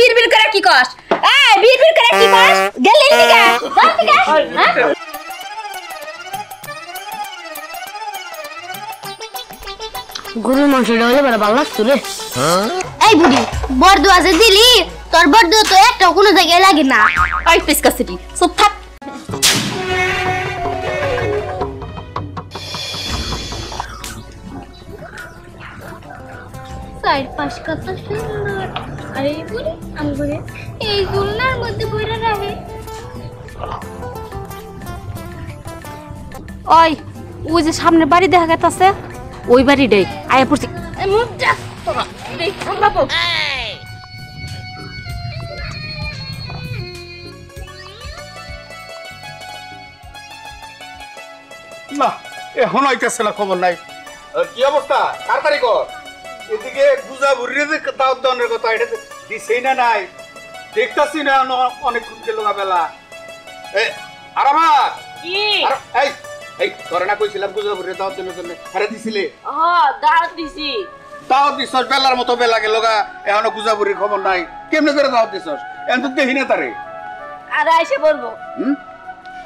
বিড়বিড় করে কি কস? এই বিড়বিড় করে কি কস? গেলি লিগা যাও লিগা হ্যাঁ গরুর মাংসটা হলে বড় ভালো লাগতো রে। এই বুড়ি বড়দুয়া যে দিলি তোর বড়দুয়া তো একটা কোনো জায়গায় লাগে না। ওই পিসকাসিটি চুপ থাক। সাইড পাশ কত সুন্দর। আরে বুড়ি আমগুরে এই জুলনার মধ্যে বইরা রাখে। ওই ওই যে সামনে বাড়ি দেখা যাচ্ছে ওই বাড়িটাই আয়া পড়ছি। মুখটা তোরা দেখ বাবু না এখন আইতেছে না, খবর নাই। কি অবস্থা? তাড়াতাড়ি কর। এদিকে গুজা ভুরিয়ে যে দাওয়াত দানের কথা এটা দিছেই না নাই, দেখতাছি না অনেকক্ষণ গেল বেলা। আরামাত কি এই এই তোরা না কইছিলাম গুজা ভুরিয়ে দাওয়াত দেওয়ার জন্য, আরে দিছিলে? হ্যাঁ দাওয়াত দিছি। দাওয়াত দিছস বেলার মতো বেলা গেল গা, এখনো গুজা ভুরির খবর নাই। কেমনে করে দাওয়াত দিছস? এখন তো দেখি না তারে। আর আইসে বলবো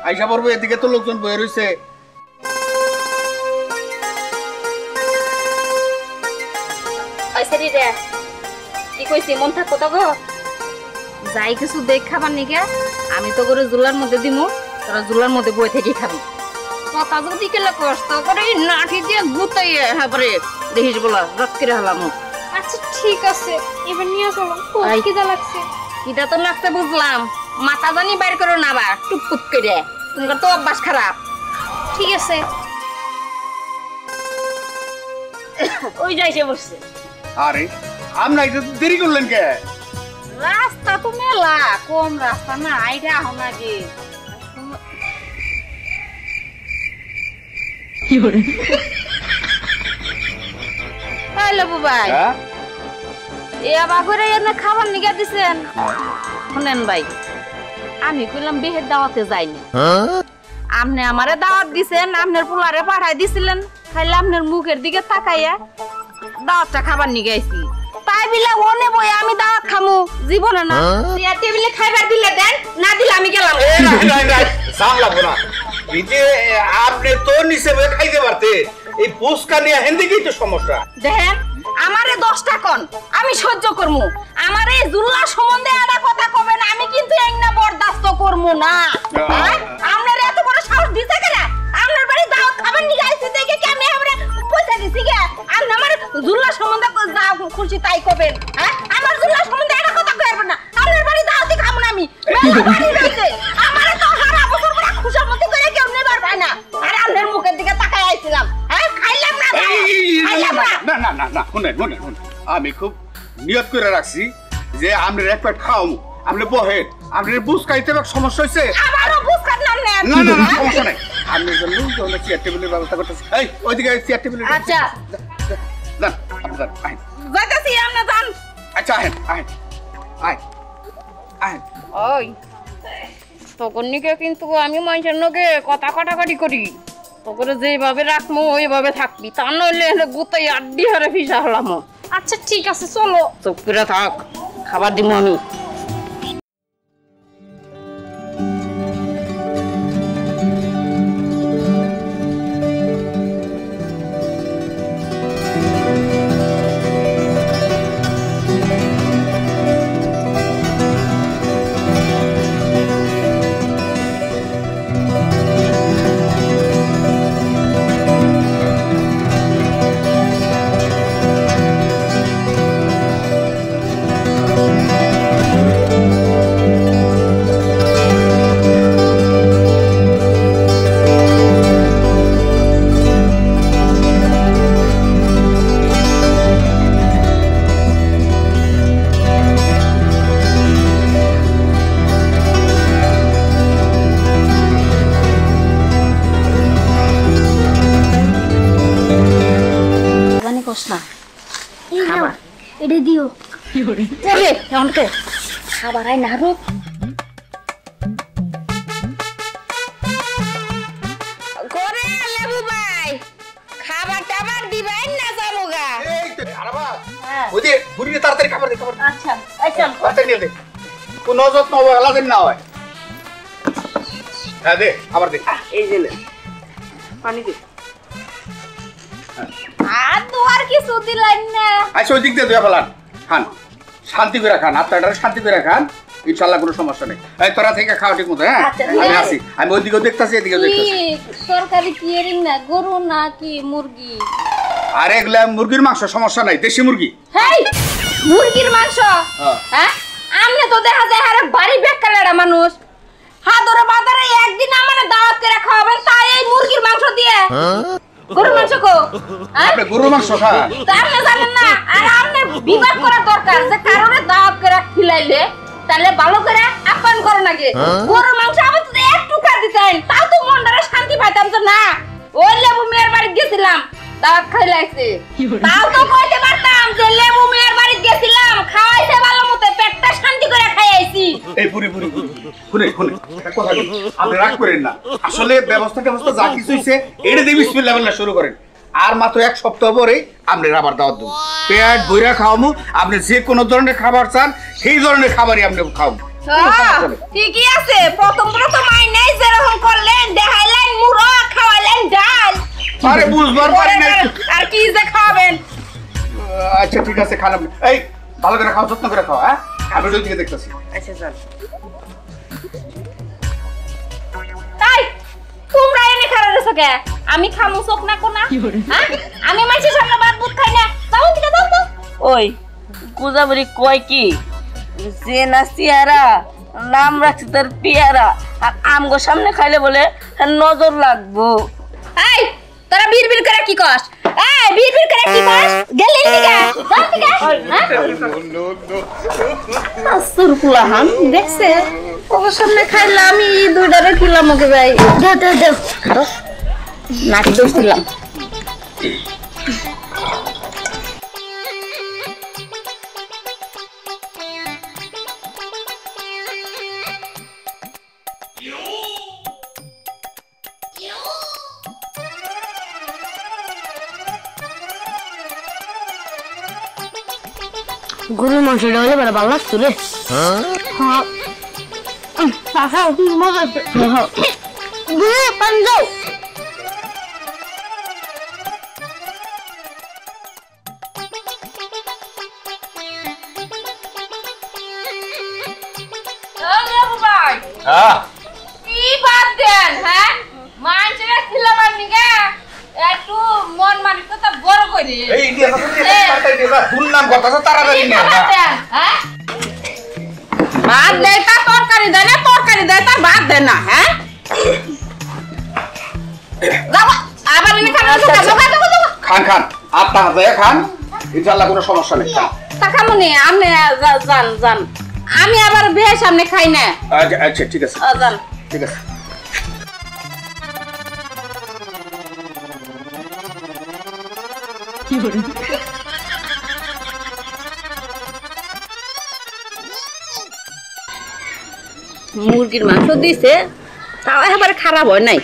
আইসা পড়বো। এদিকে তো লোকজন বয়ে রইছে। কি কইছি মন থাকো তো গো? যাই কিছু দেখ খাবার নিকে আমি তো করে জুলার মধ্যে দিমু, তোরা জুলার মধ্যে বই থেকে খাবি। কথা যদি কেলে কষ্ট করে নাঠি দিয়ে গুতাইয়ে হাবরে দেখিস বলা রাত করে হলাম। আচ্ছা ঠিক আছে এবার নিয়ে চলো, খুব খিদা লাগছে। কিটা তো লাগছে বুঝলাম, মাথা জানি বাইর করো না বা টুকটুক করে, তোমার তো অভ্যাস খারাপ। ঠিক আছে ওই যাইছে বসছে। আরে আমরা এটা দেরি করলেন কে? রাস্তা তো মেলা, কম রাস্তা না, আইটা এখন আগে ভাই এ আবার করে এনে খাবার নিগা দিছেন। শুনেন ভাই, আমি কইলাম বিয়ের দাওয়াতে যাইনি, আপনি আমারে দাওয়াত দিছেন, আপনার পোলারে পাঠাই দিছিলেন, খাইলে আপনার মুখের দিকে তাকাইয়া দাওয়াতটা খাবার নিগে আইছি। তাই বিলে ওনে বই আমি দাওয়াত খামু জীবনে না। চেয়ার টেবিলে খাইবার দিলে দেন, না দিলে আমি গেলাম। সাম লাগবো না। এই যে আপনি তো নিচে বসে খাইতে পারতে, এই পুস্কা নিয়ে হেন্দিকেই তো সমস্যা। দেখেন আমারে 10টা কোন আমি সহ্য করমু, আমারে জুল্লা সম্বন্ধে আড়া কথা কবেন আমি কিন্তু একনা বরদাস্ত করমু না। আপনার এত বড় সাহস দিতে কেন? আপনার বাড়ি দাওয়াত খাবার নিয়ে আইছি দেখে কি আমি আমরা পয়সা দিছি গে? আপনি আমার জুল্লা সম্বন্ধে যা খুশি তাই কবেন। হ্যাঁ আমার জুল্লা সম্বন্ধে আড়া কথা কইবেন না। আপনার বাড়ি দাওয়াতই খামু না আমি। মেলা বাড়ি রইছে আমারে তো হারা বছর বড় খুশামতি করে কেউ নেবার পায় না। আর আপনার মুখের দিকে তাকায় আইছিলাম। হ্যাঁ খাইলাম না না না না না, শুনেন শুনেন শুনেন, আমি খুব নিয়ত করে রাখছি যে আপনার এক প্লেট খাওয়াবো, আপনি বহেন, আপনার বুঝ খাইতে সমস্যা হয়েছে। আমারও বুঝ কাটলাম না। না না না সমস্যা নাই, আপনার জন্য চেয়ার টেবিলের ব্যবস্থা করতেছি। এই ওইদিকে চেয়ার টেবিলের। আচ্ছা যান আপনি যান, আহেন। যাইতাছি আমরা যান। আচ্ছা আহেন আহেন আহেন আহেন। ওই তখন নিকে কিন্তু আমি মানুষের নগে কথা কাটাকাটি করি, তোকে যেভাবে রাখবো ওইভাবে থাকবি, তা নইলে গুতাই আড্ডি হারে ফিসা হলাম। আচ্ছা ঠিক আছে চলো। চুপ করে থাক, খাবার দিব আমি। এটা দিও। খাবার আই না রূপ করে লেবু ভাই, খাবার টাবার দিবেন না জামুগা। এই তো আরাবা ওই যে ঘুরি দে তাড়াতাড়ি খাবার দে আচ্ছা এই চল তাড়াতাড়ি নিয়ে দে কোন যত্ন অবহেলা যেন না হয় হ্যাঁ দে খাবার দে এই যে নে পানি দে আর দুয়ার কিছু দিলেন না আচ্ছা ওই দিক দিয়ে দুয়া ফেলান খান শান্তি করে খান আপনারা শান্তি করে খান ইনশাআল্লাহ কোনো সমস্যা নেই এই তোরা থেকে খাওয়া ঠিক মতো হ্যাঁ আমি আসি আমি ওইদিকেও দেখতাছি এদিকেও দেখতাছি তরকারি কি এরিং না গরু না কি মুরগি আর এগুলা মুরগির মাংস সমস্যা নাই দেশি মুরগি হেই মুরগির মাংস হ্যাঁ আমনে তো দেখা যায় আরে বাড়ি বেকালেরা মানুষ হাদরে বাজারে একদিন আমারে দাওয়াত করে খাওয়াবেন তাই এই মুরগির মাংস দিয়ে গরুর মাংস কো আপনি গরুর মাংস খান তার না জানেন না আর আমনে বিবাদ করা দরকার যে কারণে দাওয়াত করে খিলাইলে তাহলে ভালো করে আপ্যায়ন করো নাকি গরুর মাংস আমার তো একটু খা দিতেন তাও তো মনটারে শান্তি পাইতাম তো না ওই লেবু মেয়ের বাড়ি গেছিলাম দাওয়াত খাইলাইছে তাও তো কইতে পারতাম যে লেবু মেয়ের বাড়ি গেছিলাম খাওয়াইছে ভালো মতো পেটটা শান্তি করে খাইয়াইছি এই পুরি শুনে কথা বলি আপনি রাগ করেন না আসলে ব্যবস্থা যা কিছু হইছে এটা দিয়ে বিসমিল্লাহ বলে শুরু করেন আর মাত্র এক সপ্তাহ পরে আপনি আবার দাওয়াত দেব পেট বইরা খাওয়ামু আপনি যে কোনো ধরনের খাবার চান সেই ধরনের খাবারই আপনি খাওয়াবো ঠিকই আছে প্রথম আই নাই যেরকম করলেন দেখাইলেন মুড়ো খাওয়াইলেন ডাল আরে বুঝবার পারি না আর কি যে খাবেন আচ্ছা ঠিক আছে খান আপনি এই ভালো করে খাও যত্ন করে খাও হ্যাঁ আমি ওই দিকে দেখতেছি আচ্ছা চল তাই তোমরা এনে খারাপ রেছো কে আমি খামু চোখ না কোনা হ্যাঁ আমি মাইছে সামনে ভাত বুট খাই না যাও দিকে দাও তো ওই গুজাবরি কয় কি যে না চেহারা নাম রাখছে তার পেয়ারা আর আমগো সামনে খাইলে বলে নজর লাগবো এই তোরা বিড়বিড় করে কি কস এই বিড়বিড় করে কি কস গেলি দিকে যাও দিকে হ্যাঁ আসুরকুলাহান দেখছে ওর সামনে খাইলা আমি দুইটারে খিলাম ওকে ভাই দাও খারো নাকি দোষ দিলাম গরুর মাংসটা হলে বড় ভালো লাগতো রে হ্যাঁ মজা পান যাও কি বাদ দেন হ্যাঁ মাইনছেরা খিলাবার নিগা একটু মন মানসিকতা বড় করে এই ইন্ডিয়া তো তাড়াতাড়ি দেবা ফুল নাম কথা তাড়াতাড়ি নে হ্যাঁ ভাত দেয় তা তরকারি দেয় না তরকারি দেয় তার ভাত দেয় না হ্যাঁ যাও আবার এনে খান আপনা হাতে খান ইনশাআল্লাহ কোনো সমস্যা নেই তাকামনি আপনি যান আমি আবার বিয়ের সামনে খাই না আচ্ছা ঠিক আছে যান ঠিক আছে মুরগির মাংস দিছে তাও একেবারে খারাপ হয় নাই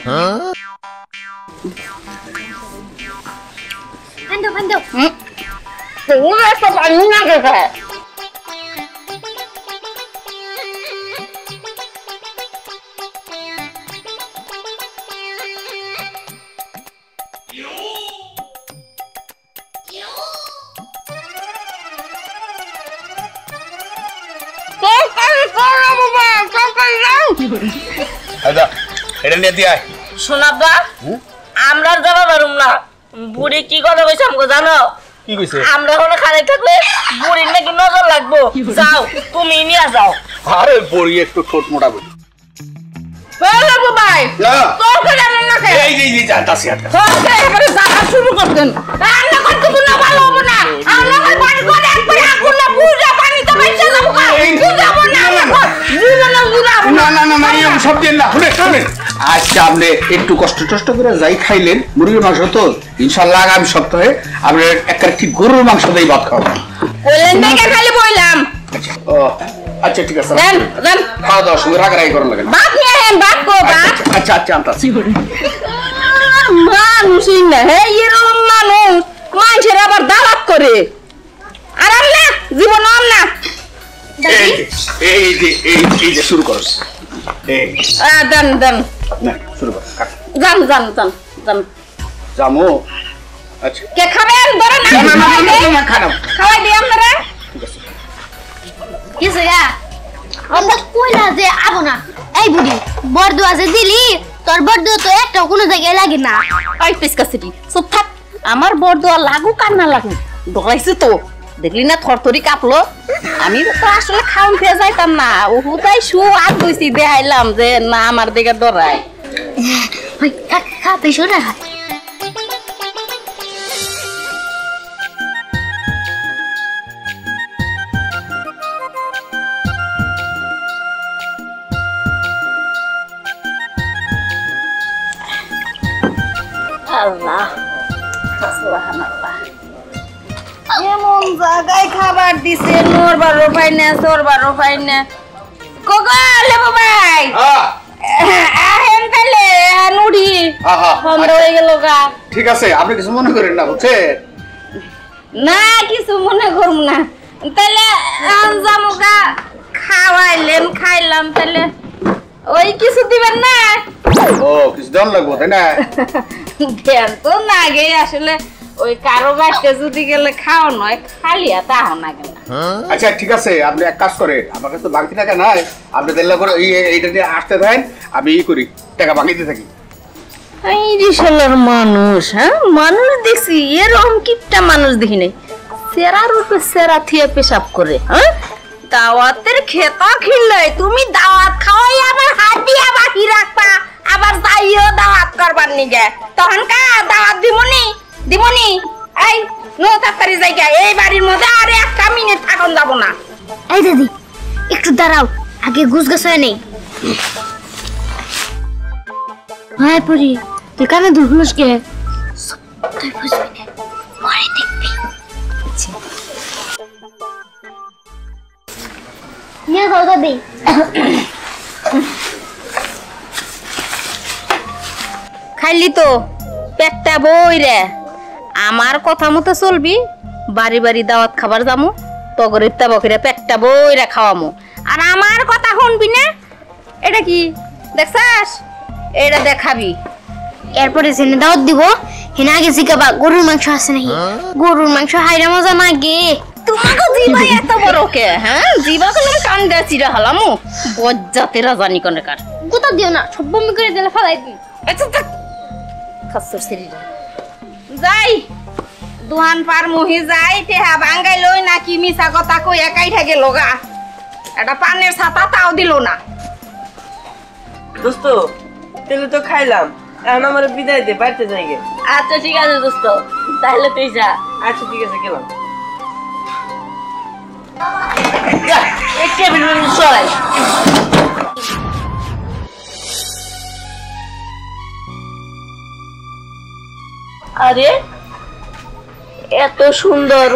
আচ্ছা এটা নিয়ে দিয়ে আয় শোনাবা আমরা যাবা পারুম না বুড়ি কি কথা কইছে আমগো জানো কি কইছে আমরা কোনো খারাপ থাকলে বুড়ির নাকি নজর লাগবো যাও তুমি নিয়ে যাও আরে বড়ি একটু ঠোঁট মোটা বলি ভাই তোকে জানেন না এই যে জানতাছি আচ্ছা তোকে এবারে জানা শুরু করতেন রান্না করতে না ভালো হবে না আমরা বাড়ি করে একবারে আগুন না বুঝা পানিতে বাইচা যাবো বুঝাবো না না এরকম সব দিন না শুনে আজকে আপনি একটু কষ্ট করে যাই খাইলেন মুরগির মাংস তো ইনশাল্লাহ আগামী সপ্তাহে আপনি একটা ঠিক গরুর মাংস দিয়ে ভাত খাওয়াবেন বললেন দেখে খালি বললাম ও আচ্ছা ঠিক আছে দেন খাওয়া দাওয়ার সঙ্গে রাগারাগি করার লাগে না ভাত নিয়ে আহেন ভাত কো ভাত আচ্ছা আনতাছি মানুষই না হে এরকম মানুষ মানুষের আবার দাওয়াত করে আর আল্লাহ জীবন আম না এই যে শুরু করো দেন দেন না শুরু কর যান যান যান যান জামু আচ্ছা কে খাবেন ধরেন না খারাপ খাওয়াই দিই আপনারা কিছু গা আমরা কইলা যে আবো না এই বুড়ি বরদুয়া যে দিলি তোর বরদুয়া তো একটা কোনো জায়গায় লাগে না ওই পিসকাসিটি চুপ থাক আমার বরদোয়া লাগুক আর না লাগুক ডরাইছে তো দেখলি না থরথরি কাঁপলো আমি তো আসলে খাওন খেয়ে যাইতাম না ও হুদাই শু আর দইছি দেখাইলাম যে না আমার দিকে ডরায় ওই খা তুই শোনা আল্লাহ সুবহানাল্লাহ এমন জায়গায় খাবার দিছে নরবারও পাই না সরবারও পাই না কোগো লেবু ভাই আহেন তাইলে নুড়ি বন্ধ হয়ে গেল গা ঠিক আছে আপনি কিছু মনে করেন না বুঝছেন না কিছু মনে করব না তাইলে জামুগা খাওয়াইলেন খাইলাম তাইলে ওই কিছু দিবেন না ও কিছু দেন লাগবো তাই না দেন তো না গে আসলে ওই কারো বাড়িতে যদি গেলে খাওয়া নয় খালিয়া তাও না গেল আচ্ছা ঠিক আছে আপনি এক কাজ করেন আমার কাছে তো বাকি টাকা নাই আপনি দেড় করে এইটা দিয়ে আসতে দেন আমি করি টাকা বাকিতে থাকি এই রিসালার মানুষ হ্যাঁ মানুষ দেখছি এরকম কিপটা মানুষ দেখি নাই সেরার উপরে সেরা থিয়ে পেশাব করে হ্যাঁ দাওয়াতের খেতা খিললে তুমি দাওয়াত খাওয়াই আবার হাত দিয়া বাকি রাখবা আবার যাইও দাওয়াত করবার নিগে তখন কা দাওয়াত দিমনি দিমনি এই নো তাড়াতাড়ি যাইগা এই বাড়ির মধ্যে আর একটা মিনিট থাকুন যাব না এই দাদি একটু দাঁড়াও আগে গুছ গাছ হয় নেই হ্যাঁ পরি তুই কানে দুর্গুলোস কে তুই বুঝবি না পরে দেখবি নিয়ে যাও দাদি খাইলি তো পেটটা বই রে আমার কথা মতো চলবি বাড়ি বাড়ি দাওয়াত খাবার যামু তগর ইত্তা বকরে পেটটা বই রে খাওয়ামু আর আমার কথা শুনবি না এটা কি দেখছাস এটা দেখাবি এরপরে জেনে দাওয়াত দিব হেনা আগে জিজ্ঞাবা গরুর মাংস আছে নাকি গরুর মাংস হাইরা মজা না গে তোমাকে জিবা এত বড় কে হ্যাঁ জিবা কোনো কান্দা চিরা হলামু বজ্জাতেরা জানি কোনে কার কোথা দিও না সব বমি করে দিলে ফালাই দিই আচ্ছা থাক খাসর শরীরে যাই দুহান পার মুহি যাই টেহা বাঙ্গাই লই নাকি মিছা কথা কই একাই থাকে লগা এটা পানের ছাতা তাও দিল না দোস্ত তেলে তো খাইলাম এখন আমার বিদায় দে বাড়িতে যাই গে আচ্ছা ঠিক আছে দোস্ত তাহলে তুই যা আচ্ছা ঠিক আছে গেলাম আরে এত সুন্দর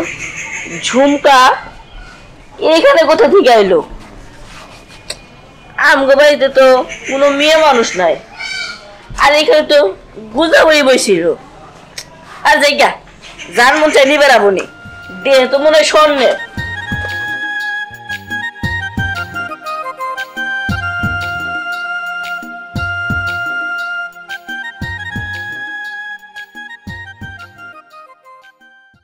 ঝুমকা এখানে কোথা থেকে আইলো আমগো বাড়িতে তো কোনো মেয়ে মানুষ নাই আর এখানে তো গুজা বই বসিল আর জায়গা যার মন চাই নিবে রাবনি দেহ তো মনে হয় স্বর্ণের